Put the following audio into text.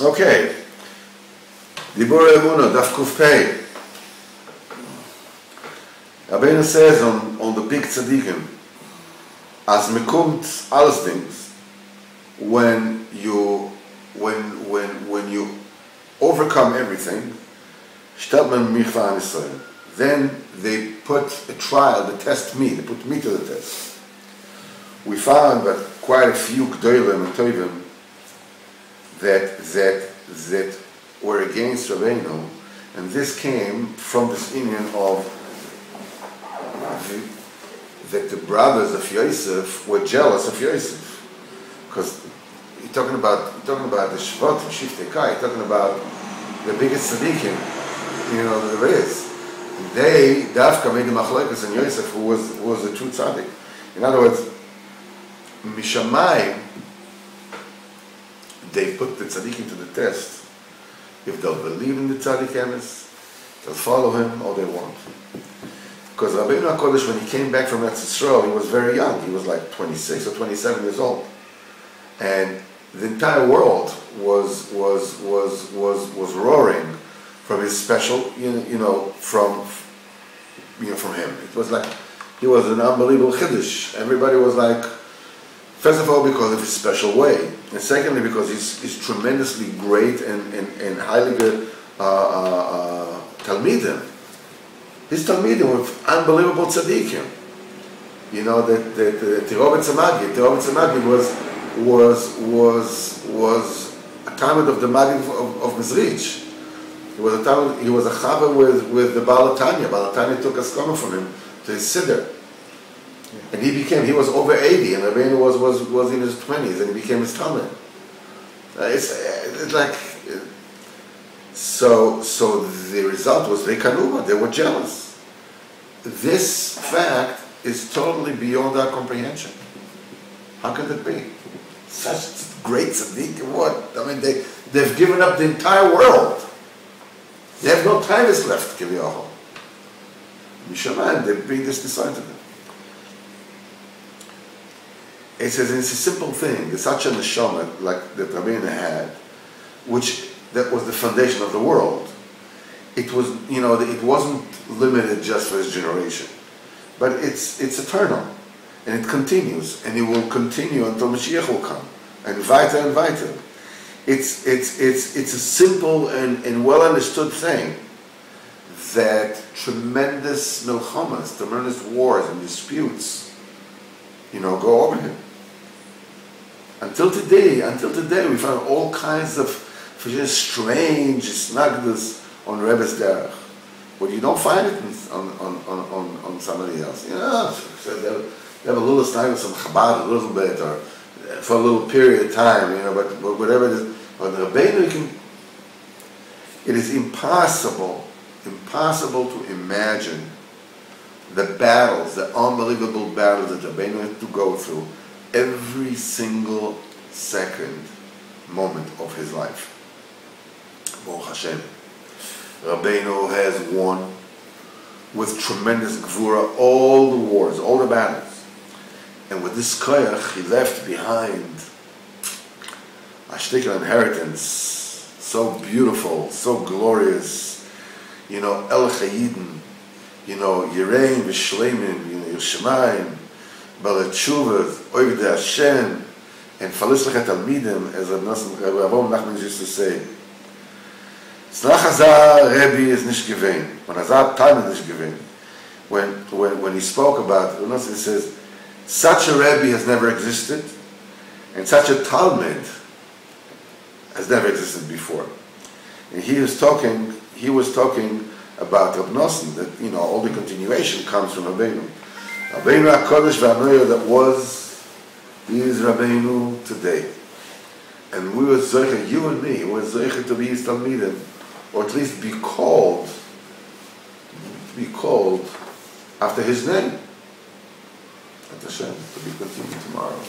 Okay. Diburei Emunah, Daf Kuf Pei. Rabbeinu says on the big tzaddikim, as mekumt alles things, when you overcome everything, stellt man mich vor Am Yisrael. Then they put a trial, they test me, they put me to the test. We found that quite a few gdolim and tovim that were against Rabbeinu, and this came from this union of that the brothers of Yosef were jealous of Yosef, because you're talking about the Shvat of Shiftei Kai, you're talking about the biggest tzaddikim, there is. They dafka made the machlokes and Yosef, who was a true tzaddik. In other words, Mishamayim, they put the tzaddikim to the test. If they'll believe in the tzaddik emes, they'll follow him, or they won't. Because Rabbeinu HaKodesh, when he came back from Eretz Yisrael, he was very young. He was like 26 or 27 years old, and the entire world was roaring from his special, from him. It was like he was an unbelievable chiddush. Everybody was like, first of all, because of his special way, and secondly, because he's tremendously great and highly good talmidim. His talmidim were unbelievable tzaddikim. The Tirovet Tzemagi was a talmid of the Magid of Mizrich. He was a chaver with the Baal Tanya. Baal Tanya took a skoma from him to his siddur. And he was over 80, and Rabbeinu was in his 20s, and he became his talmid. It's like, so the result was Rekanuma, they were jealous. This fact is totally beyond our comprehension. How could it be? Such great tzaddik, what? I mean, they've given up the entire world. They have no time left, Kiviyahol. Mishamayim, they bring this design to them. It says it's a simple thing. It's such a neshama like that Rabbeinu had, that was the foundation of the world. It was, it wasn't limited just for his generation, but it's eternal, and it continues, and it will continue until Mashiach will come, and weiter and weiter. It's a simple and well understood thing that tremendous milchamas, tremendous wars and disputes, go over him. Until today, we find all kinds of strange snagdus on Rebbe's derech, but you don't find it on somebody else. So they have a little snagdus on Chabad a little bit, or for a little period of time, but whatever it is. But the Rabbeinu, it is impossible to imagine the battles, the unbelievable battles that Rabbeinu had to go through every single second moment of his life. Baruch Hashem. Rabbeinu has won with tremendous gvura all the wars, all the battles. And with this koyach, he left behind a shtickle inheritance, so beautiful, so glorious, El Chayidin, Yirein v'Shleimin, Yerushalayim, Balei Teshuvah, Oivdei Hashem, and Falislich HaTalmidim, as Rabbi Nachman used to say. Tzlach hazah Rebbe is nicht gewesen. When hazah Talmud is gewesen. When he spoke about, he says, such a Rebbe has never existed, and such a Talmud has never existed before. And he was talking about Reb Nosson, that all the continuation comes from Rabbeinu. Rabbeinu HaKodesh v'Hanoyer that he is Rabbeinu today. And we were zeicher, you and me, were zeicher to be his Talmidim, or at least be called after his name. At Hashem, to be continued tomorrow.